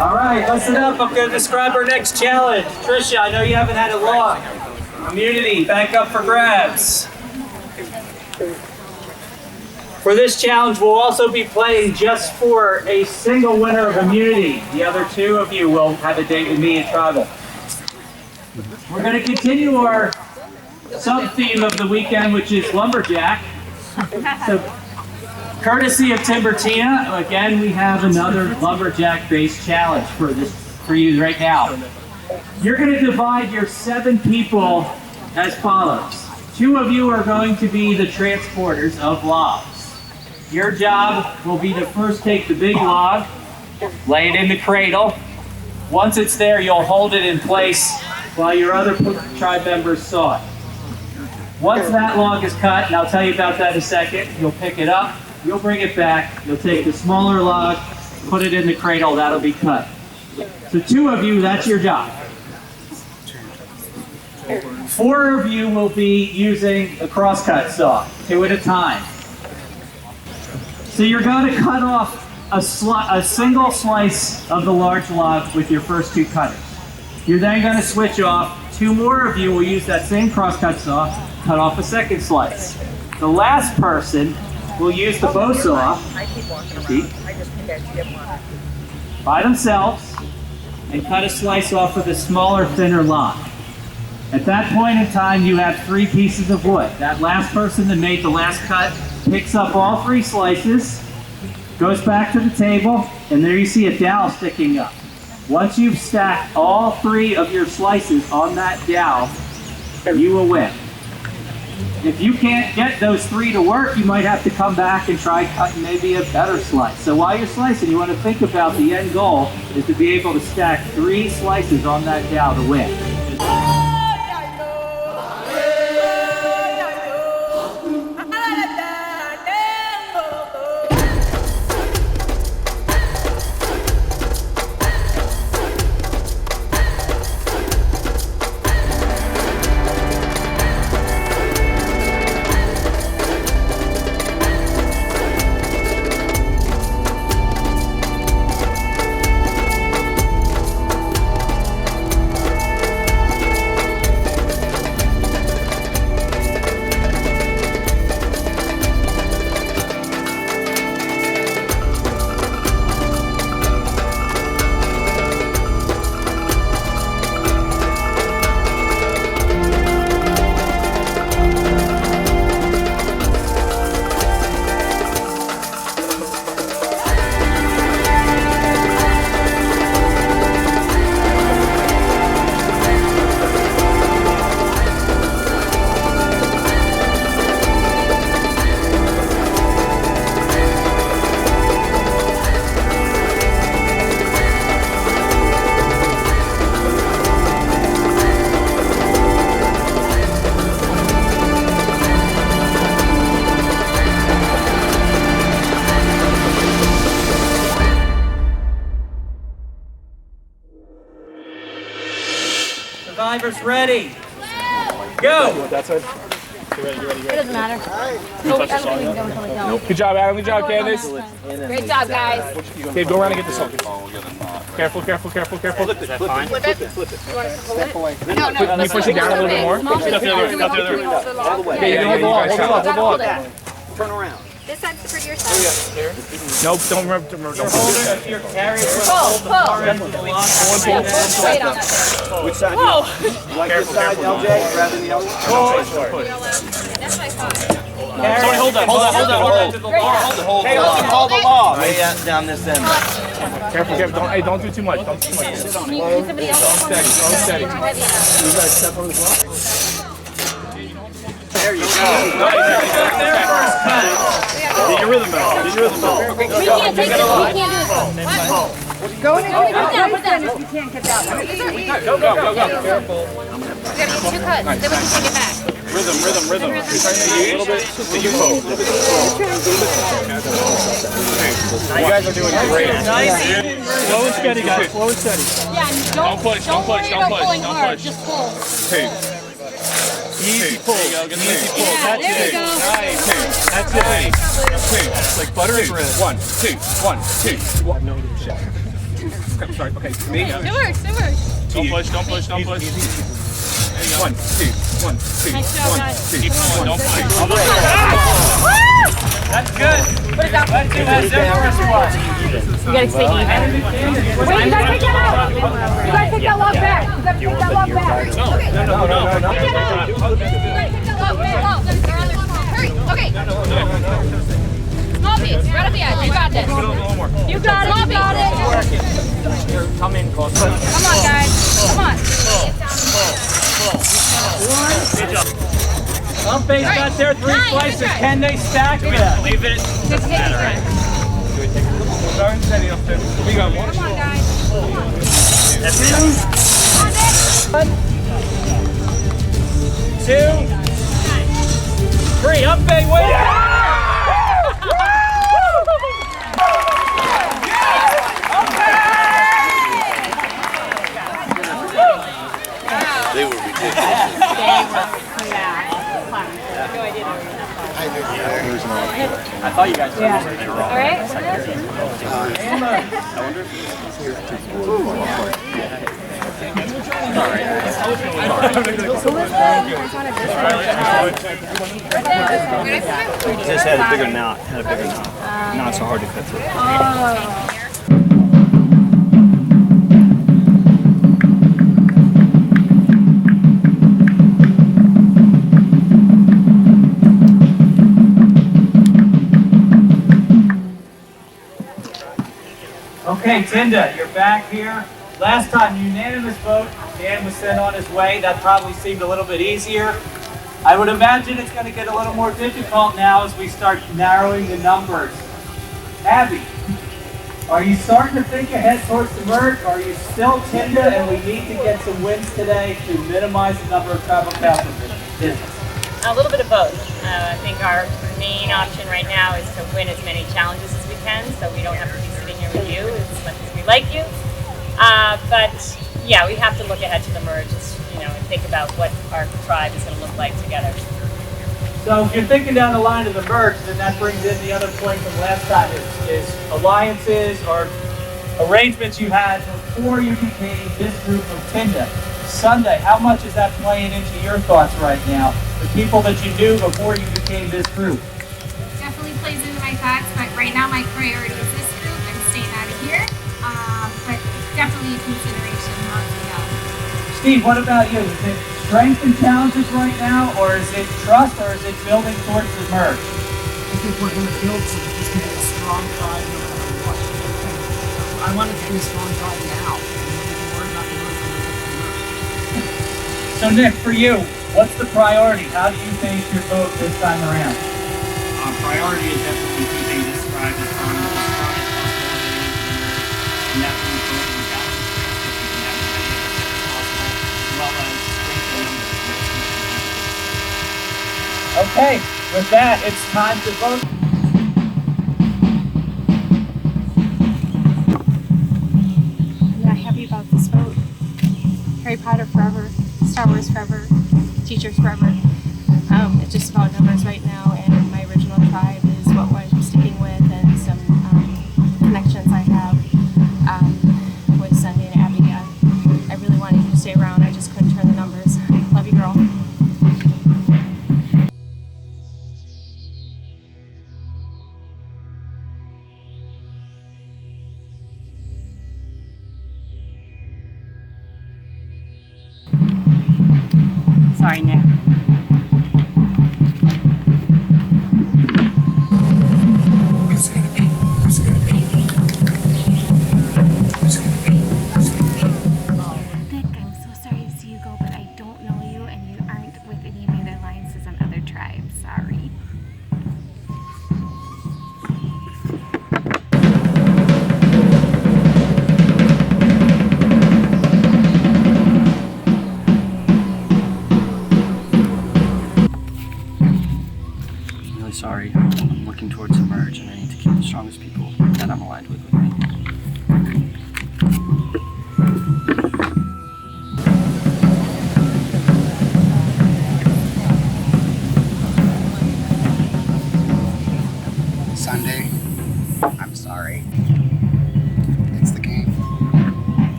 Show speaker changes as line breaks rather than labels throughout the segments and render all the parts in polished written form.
All right, listen up. I'm going to describe our next challenge. Tricia, I know you haven't had it long. Immunity, back up for grabs. For this challenge, we'll also be playing just for a single winner of immunity. The other two of you will have a date with me in tribal. We're going to continue our sub-theme of the weekend, which is lumberjack. So, courtesy of Tim Bertina, again, we have another lumberjack-based challenge for you right now. You're going to divide your 7 people as follows. 2 of you are going to be the transporters of logs. Your job will be to first take the big log, lay it in the cradle. Once it's there, you'll hold it in place while your other tribe members saw it. Once that log is cut, and I'll tell you about that in a second, you'll pick it up, you'll bring it back, you'll take the smaller log, put it in the cradle, that'll be cut. So 2 of you, that's your job. 4 of you will be using a crosscut saw, 2 at a time. So you're going to cut off a single slice of the large log with your first 2 cutters. You're then going to switch off. 2 more of you will use that same crosscut saw, cut off a second slice. The last person will use the bow saw by themselves and cut a slice off of the smaller, thinner log. At that point in time, you have 3 pieces of wood. That last person that made the last cut picks up all 3 slices, goes back to the table, and there you see a dowel sticking up. Once you've stacked all 3 of your slices on that dowel, you will win. If you can't get those 3 to work, you might have to come back and try cutting maybe a better slice. So while you're slicing, you want to think about the end goal is to be able to stack 3 slices on that dowel to win. Survivors ready. Go!
That side. You ready?
It doesn't matter.
Good job, Adam. Good job, Candace.
Great job, guys.
Okay, go around and get the salt. Careful.
Flip it.
Can you push it down a little bit more? Okay, you can hold the log.
Turn around.
This side's for your side.
Nope, don't remember.
If you're carrying
Wait on that.
Which side? You like this side, LJ, rather than the other?
That's my side.
Sorry, hold that to the log.
Hey, hold the log. Right down this end.
Careful. Don't do too much. Don't do too much.
Can you do somebody else?
Steady.
Not heavy enough.
You guys step on the log.
There you go. Their first cut.
Get your rhythm back.
We can't take this. We can't do this. What? Go in and put that. If you can't get that one.
Go. Careful.
We gotta get 2 cuts. Then we can take it back.
Rhythm. You're trying to use a little bit to you both. You guys are doing great.
Slow and steady, guys. Slow and steady.
Yeah, and don't push. Don't worry about pulling hard. Just pull.
Hey. Easy pull. There you go. Easy pull. That's
there we
it.
go.
Nice. That's it. Two. It's like butter and bread. 1, 2, 1, 2. What? No shit. I'm sorry. Okay, me.
It works, it works.
Don't push. Don't push. Don't push. There you go. 1, 2, 1, 2.
Nice job, guys.
Keep pulling. Don't push.
That's good. Let's do that first one.
You gotta stay even. Wait, you gotta take that out. You gotta take that log back. You gotta take that log back.
No.
Take that out. You gotta take that log back. Hurry. Okay. Small piece. Right up the edge. You got this. You got it. You got it.
Come in close.
Come on, guys. Come on.
Some base got their 3 slices. Can they stack it?
Leave it.
Just take it.
Start and steady up there. We got 1.
Come on, guys. Come on.
That's 2, 3. Up, big win.
They were ridiculous.
I thought you guys were.
All right.
Just had a bigger knot. Not so hard to cut through.
Okay, Tinda, you're back here. Last time, unanimous vote. Dan was sent on his way. That probably seemed a little bit easier. I would imagine it's going to get a little more difficult now as we start narrowing the numbers. Abby, are you starting to think ahead towards the merge? Are you still Tinda and we need to get some wins today to minimize the number of travel passengers?
A little bit of both. I think our main option right now is to win as many challenges as we can, so we don't have to be sitting here with you as much as we like you. But yeah, we have to look ahead to the merge, and think about what our tribe is going to look like together.
So if you're thinking down the line of the merge, then that brings in the other point from last time is alliances or arrangements you had before you became this group of Tinda. Sunday, how much is that playing into your thoughts right now? The people that you knew before you became this group?
Definitely plays into my thoughts, but right now my priority is this group. I'm staying out of here, but it's definitely a consideration not to go.
Steve, what about you? Is it strength and challenges right now, or is it trust, or is it building towards the merge?
I think we're going to build to just get a strong tribe no matter what. I want it to be a strong tribe now. We're not going to
So Nick, for you, what's the priority? How do you base your vote this time around?
Priority is definitely keeping this tribe as strong as possible, and that's when we're looking at challenges, if we can have as many as possible, as well as strength in numbers.
Okay, with that, it's time to vote.
I'm not happy about this vote. Harry Potter forever, Star Wars forever, teachers forever. It's just about numbers right now, and my original tribe is what I'm sticking with, and some connections I have with Sunday and Abby. I really wanted you to stay around. I just couldn't turn the numbers. Love you, girl.
Sorry, Nick.
Nick, I'm so sorry to see you go, but I don't know you, and you aren't with any of the other alliances on other tribes. Sorry.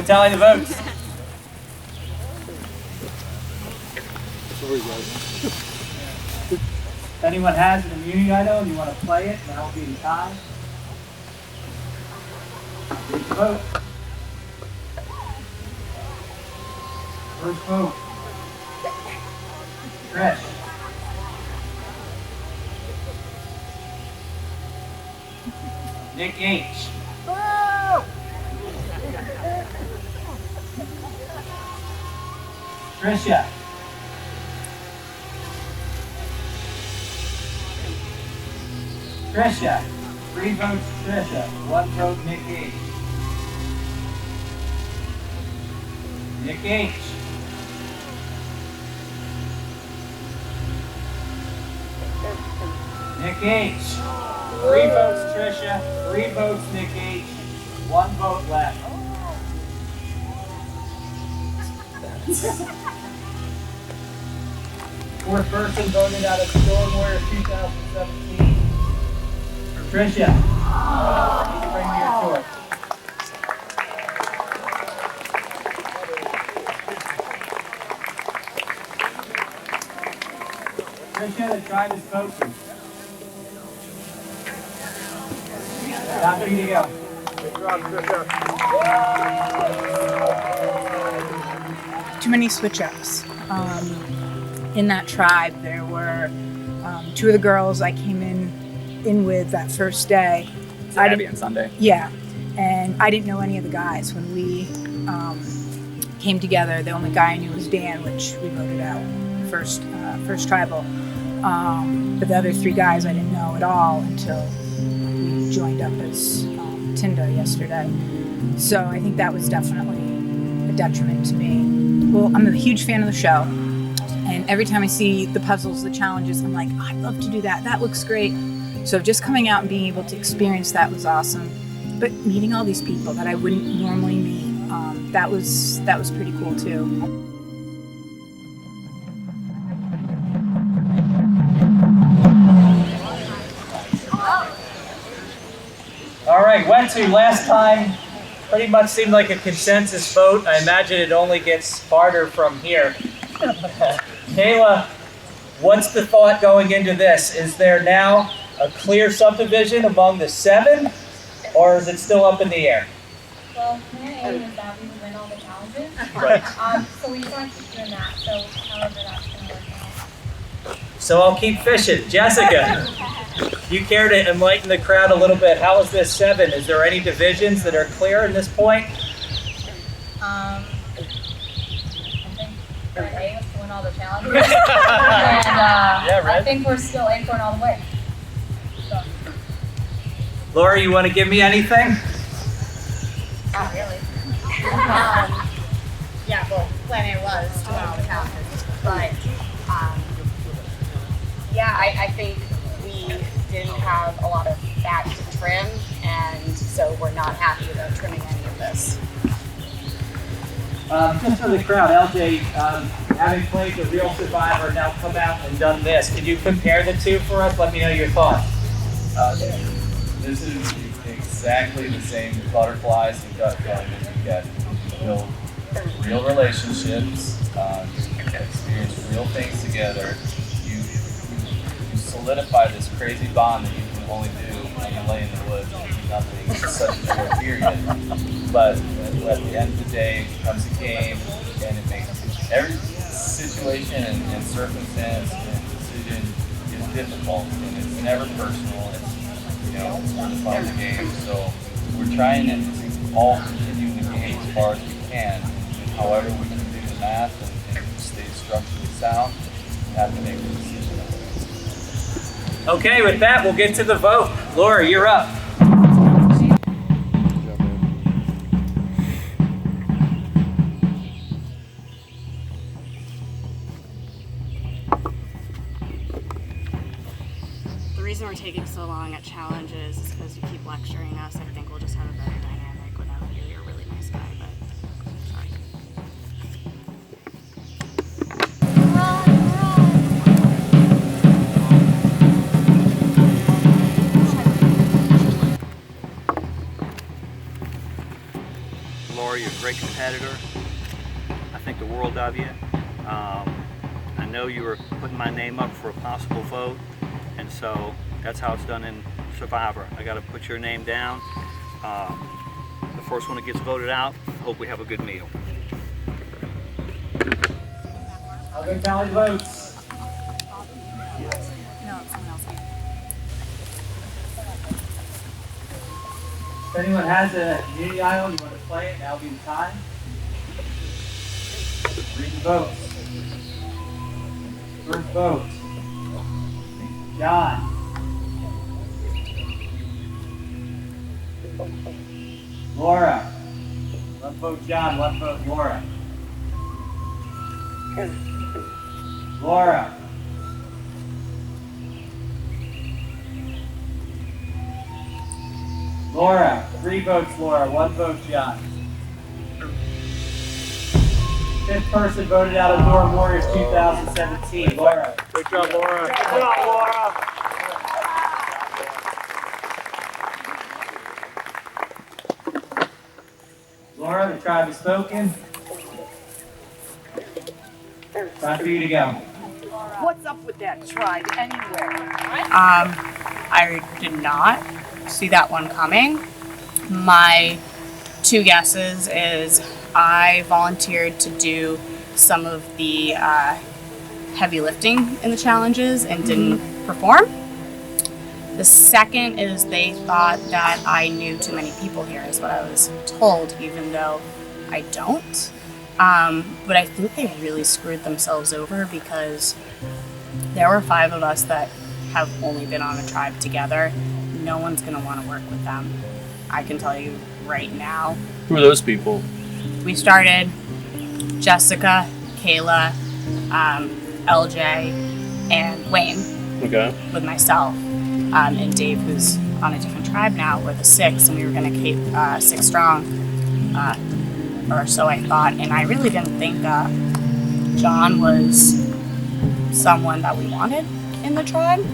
go tally the votes. If anyone has an immunity item, you want to play it, that will be the time. Please vote. First vote. Trish. Nick H. Trisha. Trisha. 3 votes Trisha. 1 vote Nick H. Nick H. Nick H. 3 votes Trisha. 3 votes Nick H. 1 vote left. Fourth person voted out of Storm Warrior 2017. Trisha, please bring me your toy. Trisha, the tribe is voting. Time for you to go.
Too many switch-ups. In that tribe, there were 2 of the girls I came in with that first day.
Abby and Sunday.
Yeah, and I didn't know any of the guys. When we came together, the only guy I knew was Dan, which we voted out first tribal. But the other 3 guys I didn't know at all until we joined up as Tinda yesterday. So I think that was definitely a detriment to me. Well, I'm a huge fan of the show, and every time I see the puzzles, the challenges, I'm like, oh, I'd love to do that. That looks great. So just coming out and being able to experience that was awesome. But meeting all these people that I wouldn't normally meet, that was pretty cool too.
All right, Wetsu, last time pretty much seemed like a consensus vote. I imagine it only gets harder from here. Kayla, what's the thought going into this? Is there now a clear subdivision among the 7, or is it still up in the air?
Well, plan A is that we would win all the challenges.
Right.
So we just want to keep doing that. So however that's going to work out.
So I'll keep fishing. Jessica, you care to enlighten the crowd a little bit? How is this 7? Is there any divisions that are clear at this point?
I think plan A was to win all the challenges. And
Yeah, right.
I think we're still acorn all the way. So.
Laura, you want to give me anything?
Not really.
Yeah, well, plan A was to win all the challenges, but yeah, I think we didn't have a lot of fat to trim, and so we're not happy about trimming any of this.
Just for the crowd, LJ, having played the Real Survivor, now come out and done this. Can you compare the 2 for us? Let me know your thoughts.
This is exactly the same butterflies and gut feeling that you get. Build real relationships, experience real things together. You solidify this crazy bond that you can only do when you lay in the woods and do nothing for such a short period. But at the end of the day, it becomes a game, and it makes every situation and circumstance and decision is difficult, and it's never personal. It's for the fun of the game. So we're trying to all continue the game as far as we can. However, we can do the math and stay structurally sound. We have to make the decision.
Okay, with that, we'll get to the vote. Laura, you're up.
The reason we're taking so long at challenges is because you keep lecturing us. I think we'll just have a better dynamic without you. You're a really nice guy, but sorry.
Laura,
are. You're a great competitor. I think the world of you. I know you were putting my name up for a possible vote, and so that's how it's done in Survivor. I got to put your name down. The first one that gets voted out, hope we have a good meal.
I'll go tally votes.
No, it's someone else.
If anyone has a community idol, you want to play it, now will be the time. Read the votes. First vote. John. Laura. One vote John, one vote Laura. Laura. Laura. 3 votes Laura, 1 vote John. 5th person voted out of Durham Warriors 2017. Laura.
Good job, Laura.
Good job, Laura. Laura, the tribe has spoken. Time for you to go.
What's up with that tribe anyway?
I did not see that one coming. My 2 guesses is I volunteered to do some of the heavy lifting in the challenges and didn't perform. The second is they thought that I knew too many people here, is what I was told, even though I don't. But I think they really screwed themselves over because there were 5 of us that have only been on a tribe together. No one's gonna want to work with them. I can tell you right now.
Who are those people?
We started Jessica, Kayla, LJ, and Wayne.
Okay.
With myself. And Dave, who's on a different tribe now. We're the 6, and we were gonna keep 6 strong. Or so I thought. And I really didn't think John was someone that we wanted in the tribe.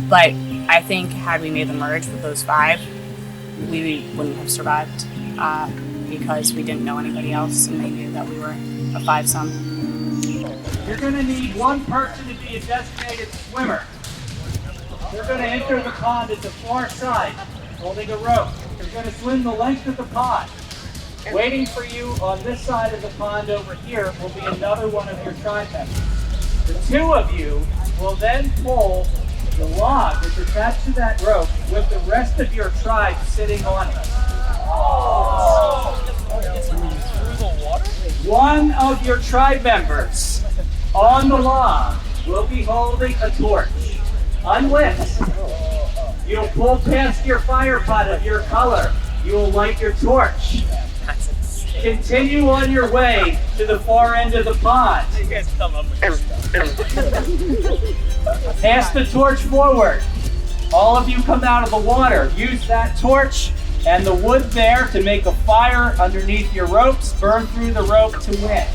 But I think had we made the merge with those 5, we wouldn't have survived because we didn't know anybody else and they knew that we were a 5-some.
You're going to need 1 person to be a designated swimmer. You're going to enter the pond at the far side, holding a rope. You're going to swim the length of the pond. Waiting for you on this side of the pond over here will be another one of your tribe members. The 2 of you will then pull the log that's attached to that rope with the rest of your tribe sitting on it. One of your tribe members on the log will be holding a torch, unlit. You'll pull past your fire pot of your color. You will light your torch. Continue on your way to the far end of the pond. Pass the torch forward. All of you come out of the water. Use that torch and the wood there to make a fire underneath your ropes. Burn through the rope to win.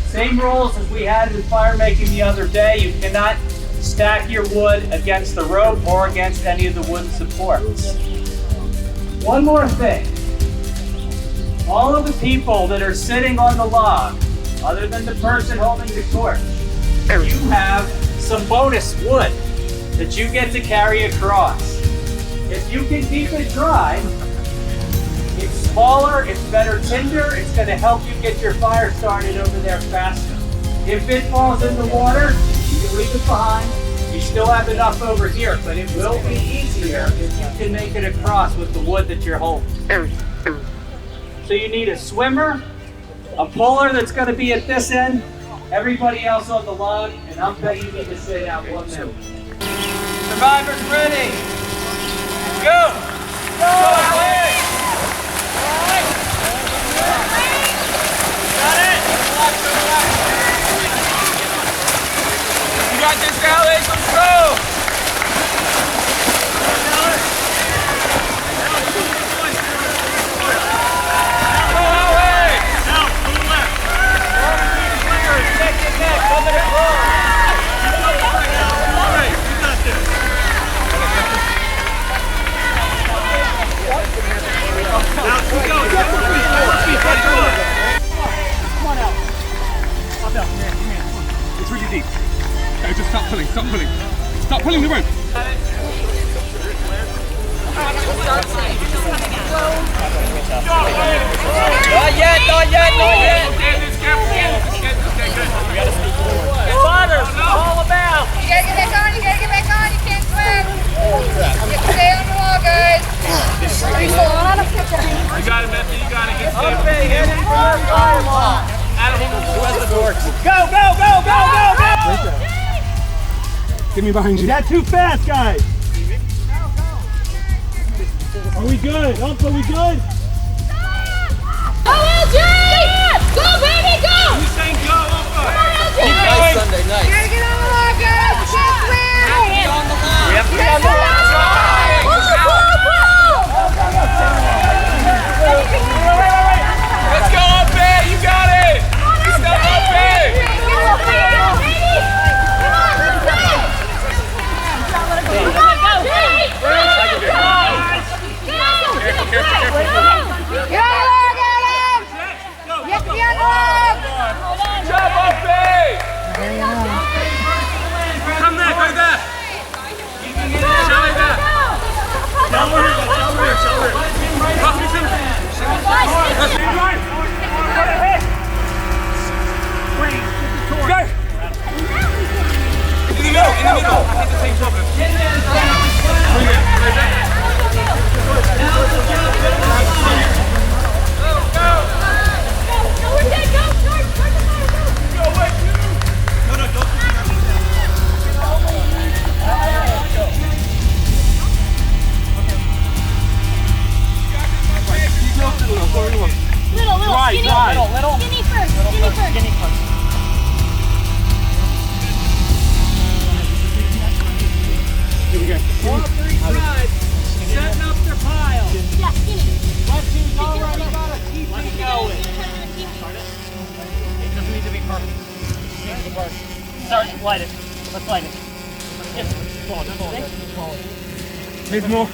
Same rules as we had with fire making the other day. You cannot stack your wood against the rope or against any of the wooden supports. One more thing. All of the people that are sitting on the log, other than the person holding the torch, you have some bonus wood that you get to carry across. If you can keep it dry, it's smaller, it's better tinder, it's going to help you get your fire started over there faster. If it falls in the water, you can leave it behind. You still have enough over here, but it will be easier if you can make it across with the wood that you're holding. So you need a swimmer, a puller that's going to be at this end, everybody else on the log, and I'll bet you need to sit out 1 minute. Survivors ready. Go! Go! Alex! Got it! You got this, Alex. Let's go! Now, keep going.
It's really deep. Okay, just stop pulling, stop pulling. Stop pulling the rope.
Not yet, not yet, not yet. Spotters, all about.
You gotta get back on, you gotta get back on, you can't swim. You have to stay on the wall, guys.
You got it, Matthew, you got it. Get stable.
Okay, heading for the firewall.
Adam, who has the dorks?
Go, go, go, go, go, go!
Get me behind you.
Is that too fast, guys? Are we good? Ump, are we good?
Go, LG! Go, baby, go!
Who's saying go, Umpa?
Keep going. Sunday,
You gotta get on the log, guys! You can't swim!
on the line. We have to
You gotta get on the log! Pull, pull, pull!
Let's go, Umpa! You got it! Step up, babe!
Light it. Let's light it. Yes.
Need more.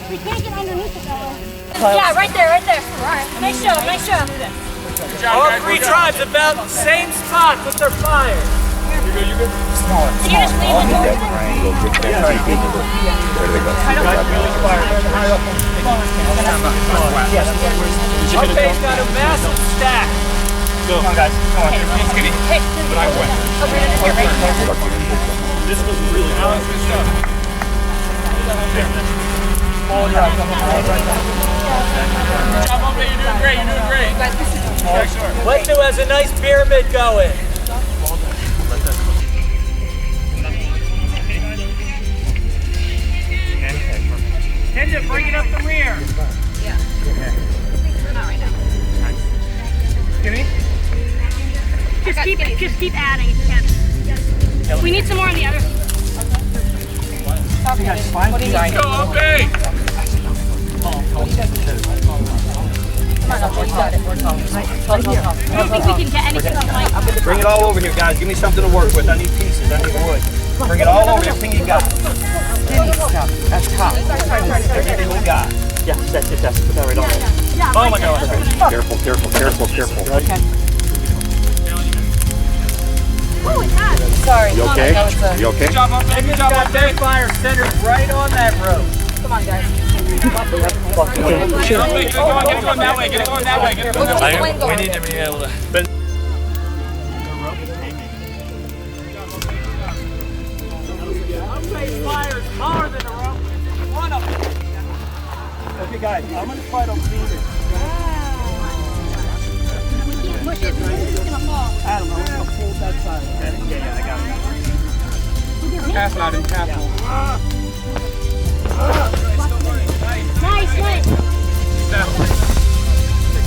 We can't get underneath it though. Yeah, right there, right there. Right. Nice show, nice show.
All three tribes about the same spot with their fire.
You good, you good?
Can you just leave it over there?
Okay, got a massive stack.
Go. Come on, guys. Come on. You're skinny. But I went. This was really good. Good stuff.
Good job, Ope. You're doing great. You're doing great. Let's do has a nice pyramid going. Kendra, bring it up the rear.
Yeah. Not right now.
Skinny?
Just keep adding if you can. We need some more on the other.
You guys fine?
Let's go, Ope!
I don't think we can get anything on light.
Bring it all over here, guys. Give me something to work with. I need pieces. I need wood. Bring it all over. Everything you got.
Skinny stuff. That's top.
Everything we got.
Yeah, that's it. That's put that right on there. Oh my God.
Careful, careful, careful, careful.
Okay.
Oh, it's hot.
Sorry.
You okay? You okay?
Good job, Ope. Good job,
Got their
Ope.
fire centered right on that rope.
Come on, guys.
Get it going that way. Get it going that way. Get it going that way.
We need to be able to. Fire is taller than the rope. One of them. Okay, guys, I'm going to try to lean it.
We can't push it because it's going to fall.
Adam, I'm going to hold that side. Okay? Yeah, I got it.
Castle out in Castle.
Nice, nice.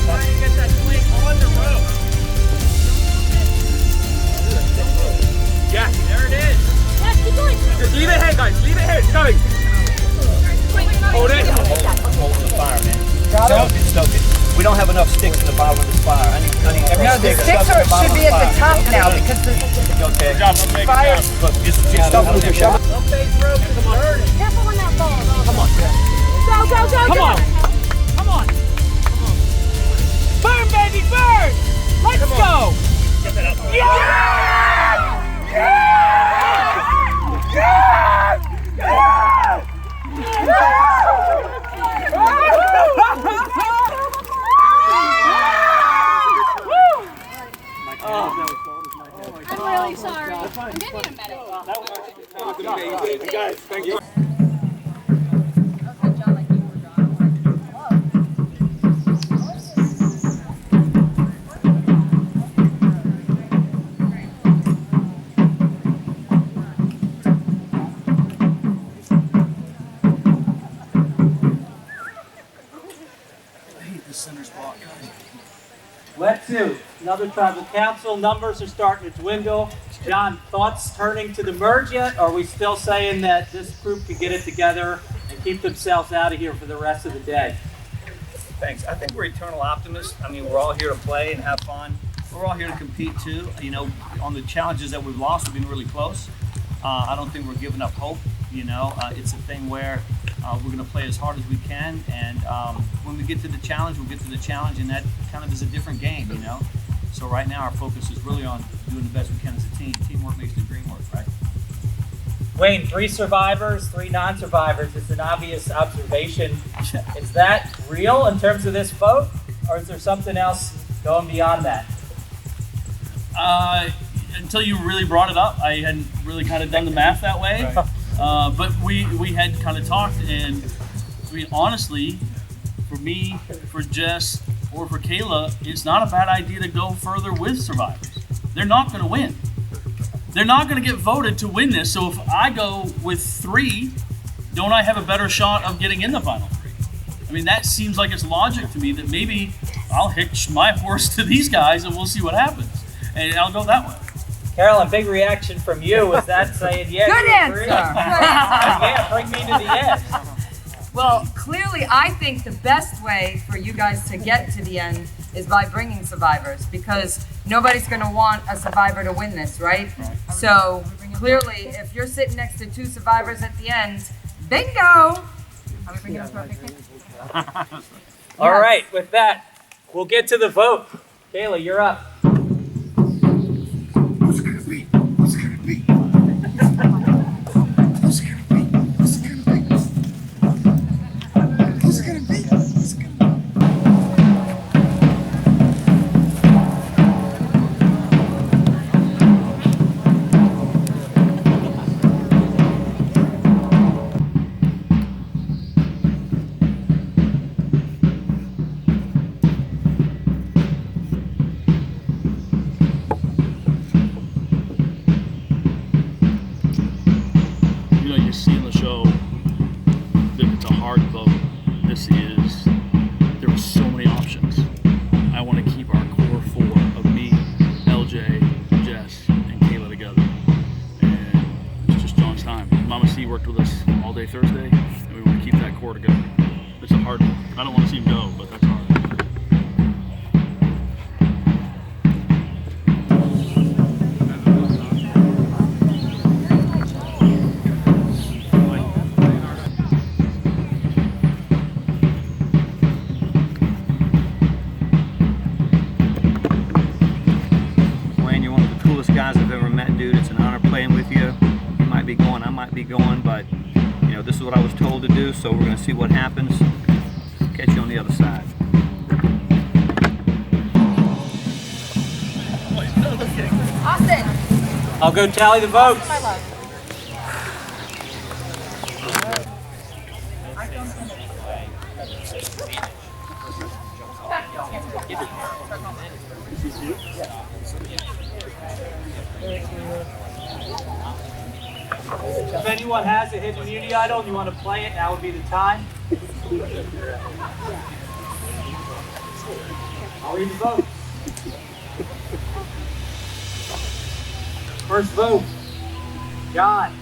Try to get that swing on the rope.
Yeah.
There it is.
Yeah, keep going.
Just leave it here, guys. Leave it here. It's coming. Hold it.
Hold the fire, man. Stoke it. We don't have enough sticks in the bottom of this fire. I need every
No, the
stick
sticks
stuck in the bottom
should
of
be
the
at the
fire.
top now because the
Okay.
Good job, Ope.
fire.
Look, just stuff with your shovel.
Ope's rope is burning.
Careful when that falls.
Come on.
Go, go, go,
Come
go.
on. Come on. Burn, baby, burn. Let's go. Yeah!
sorry. I'm gonna need a medic.
Guys, thank you.
Let two. Another tribal council. Numbers are starting to dwindle. John, thoughts turning to the merge yet? Or are we still saying that this group can get it together and keep themselves out of here for the rest of the day?
Thanks. I think we're eternal optimists. I mean, we're all here to play and have fun. We're all here to compete too. You know, on the challenges that we've lost, we've been really close. I don't think we're giving up hope. You know, it's a thing where we're going to play as hard as we can, and when we get to the challenge, we'll get to the challenge, and that kind of is a different game, you know. So right now, our focus is really on doing the best we can as a team. Teamwork makes the dream work, right?
Wayne, 3 survivors, 3 non-survivors. It's an obvious observation. Is that real in terms of this vote, or is there something else going beyond that?
Until you really brought it up, I hadn't really kind of done the math that way. But we had kind of talked, and I mean, honestly, for me, for Jess, or for Kayla, it's not a bad idea to go further with survivors. They're not going to win. They're not going to get voted to win this. So if I go with 3, don't I have a better shot of getting in the final 3? I mean, that seems like it's logic to me that maybe I'll hitch my horse to these guys and we'll see what happens. And I'll go that way.
Carolyn, big reaction from you. Was that saying, yeah,
Good
you
answer.
agree? Yeah, bring me to the end.
Well, clearly, I think the best way for you guys to get to the end is by bringing survivors, because nobody's going to want a survivor to win this, right? So clearly, if you're sitting next to 2 survivors at the end, bingo!
All right, with that, we'll get to the vote. Kayla, you're up.
What's it gonna be? What's it gonna be? What's it gonna be? What's it gonna be? What's it gonna be? What's it gonna be?
You see in the show that it's a hard vote. There were so many options. I want to keep our core 4 of me, LJ, Jess, and Kayla together. And it's just John's time. Mama C worked with us all day Thursday, and we want to keep that core together. It's a hard one. I don't want to see him go, but that's hard.
Guys I've ever met, dude. It's an honor playing with you. You might be going, I might be going, but you know, this is what I was told to do, so we're gonna see what happens. Catch you on the other side.
Austin!
I'll go tally the votes.
My love.
If anyone has a hidden immunity idol and you want to play it, now would be the time. I'll read the votes. First vote, John.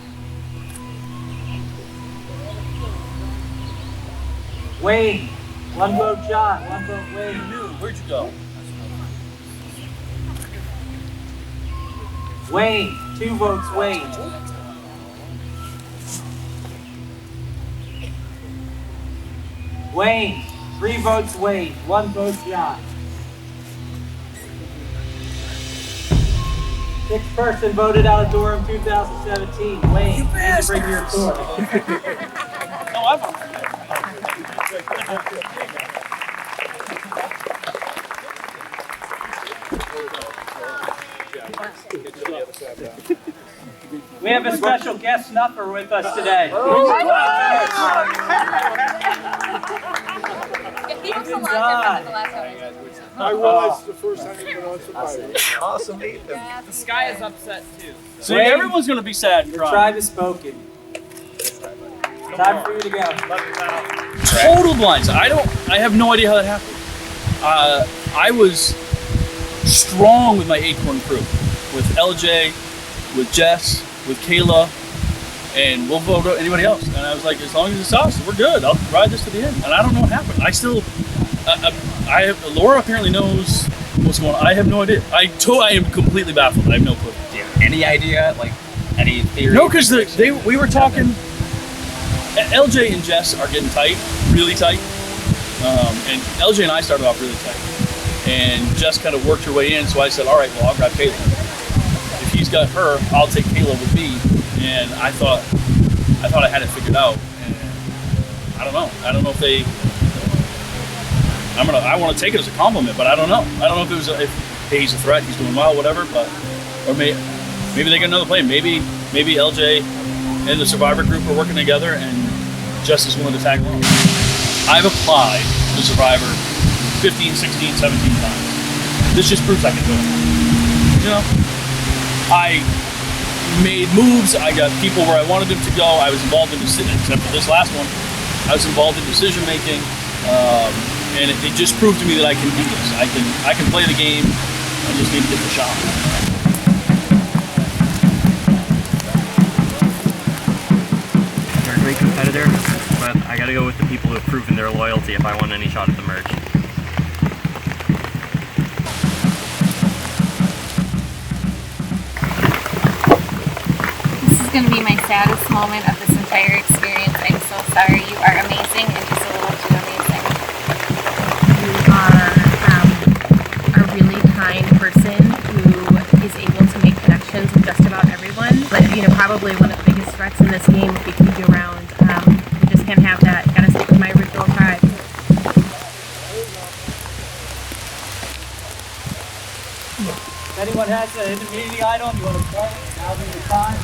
Wayne. 1 vote John, 1 vote Wayne.
Where'd you go?
Wayne. 2 votes Wayne. Wayne. 3 votes Wayne, 1 vote John. 6th person voted out of Durham 2017. Wayne, you need to bring your sword.
No, I'm not.
We have a special guest snuffer with us today.
I was the first time you've been on Survivor.
Awesome meeting them.
The sky is upset too.
See, everyone's gonna be sad and
The
cry.
tribe has spoken. Time for you to go.
Total blinds. I have no idea how that happened. I was strong with my Acorn crew, with LJ, with Jess, with Kayla, and we'll vote out anybody else. And I was like, as long as it's us, we're good. I'll ride this to the end. And I don't know what happened. I still, Laura apparently knows what's going on. I have no idea. I am completely baffled. I have no clue.
Do you have any idea, like any theory?
No, because we were talking. LJ and Jess are getting tight, really tight. And LJ and I started off really tight. And Jess kind of worked her way in, so I said, all right, well, I'll grab Kayla. If he's got her, I'll take Kayla with me. And I thought I had it figured out. And I don't know. I don't know if I want to take it as a compliment, but I don't know. I don't know if it was if he's a threat, he's doing well, whatever. Or maybe they got another plan. Maybe LJ and the Survivor group are working together, and Jess is willing to tag along. I've applied to Survivor 15, 16, 17 times. This just proves I can do it. You know, I made moves. I got people where I wanted them to go. I was involved in decision, except for this last one. I was involved in decision making, and it just proved to me that I can do this. I can play the game. I just need to get the shot.
You're a great competitor, but I gotta go with the people who have proven their loyalty if I want any shot at the merch.
This is going to be my saddest moment of this entire experience. I'm so sorry. You are amazing and just a little too amazing. You are a really kind person who is able to make connections with just about everyone. But probably one of the biggest threats in this game, if we keep you around, we just can't have that. Gotta stick with my original tribe.
If anyone has an intermediate item, you want to play, now's the time.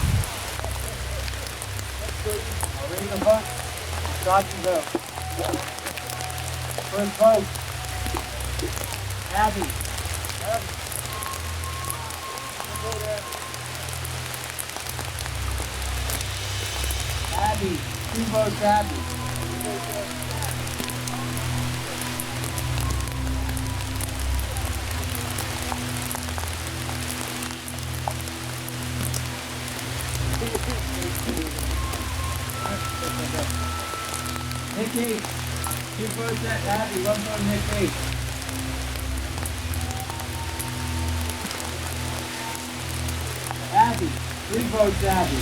I'll read the book. Start and go. First vote. Abby. Abby. 2 votes, Abby. Nikki, 2 votes at Abby, 1 vote Nikki. Abby, 3 votes Abby.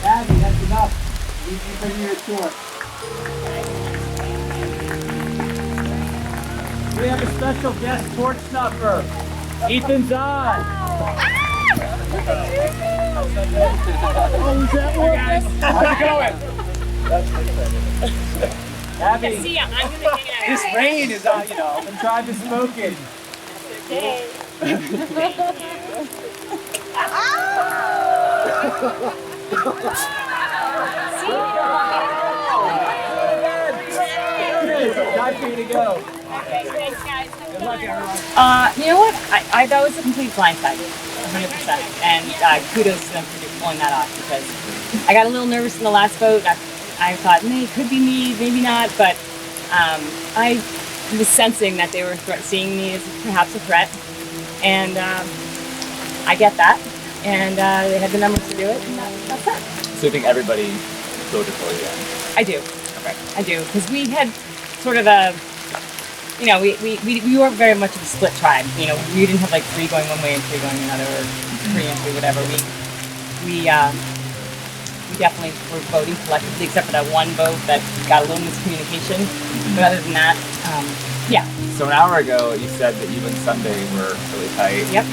Abby, that's enough. You can bring your short. We have a special guest torch snuffer. Ethan's on.
Oh, is that what?
How's it going? Abby,
See ya. I'm gonna hang out.
this rain is on, the tribe has spoken.
Okay.
Time for you to go.
Okay, thanks guys.
Good luck, everyone.
You know what? I thought it was a complete blindside, 100%. And kudos to them for pulling that off, because I got a little nervous in the last vote. I thought, it could be me, maybe not, but I was sensing that they were seeing me as perhaps a threat. And I get that. And they had the numbers to do it, and that's that.
So you think everybody voted for you?
I do.
Okay.
I do, because we had sort of a, we were very much of a split tribe. We didn't have like 3 going one way and 3 going another, or 3 and 3, whatever. We definitely were voting collectively, except for that one vote that got a little miscommunication. But other than that, yeah.
So an hour ago, you said that you and Sunday were really tight.
Yep.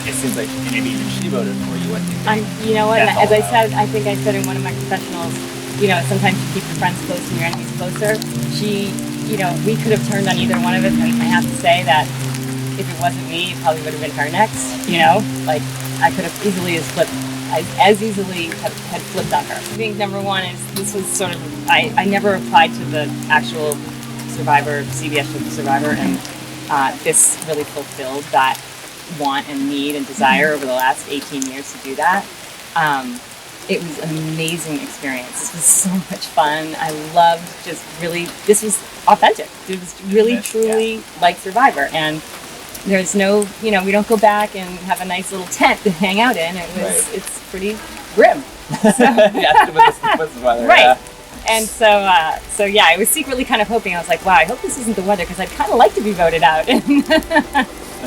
It seems like maybe even she voted for you. What do you think?
You know what?
That's
As I
all
said, I think I said in one of my confessionals, sometimes you keep your friends close and your enemies closer. We could have turned on either one of us, and I have to say that if it wasn't me, it probably would have been her next, you know? Like, I could have easily as easily had flipped on her. I think number one is this was sort of, I never applied to the actual Survivor, CBS Survivor, and this really fulfilled that want and need and desire over the last 18 years to do that. It was an amazing experience. This was so much fun. I loved just really, this was authentic. It was really, truly like Survivor. And there's no, you know, we don't go back and have a nice little tent to hang out in. It was, it's pretty grim. So, right. And so yeah, I was secretly kind of hoping, I was like, wow, I hope this isn't the weather, because I'd kind of like to be voted out.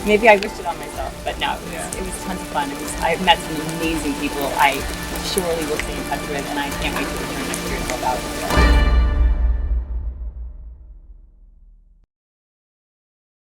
Maybe I wished it on myself, but no, it was tons of fun. I've met some amazing people I surely will stay in touch with, and I can't wait to return next year to help out.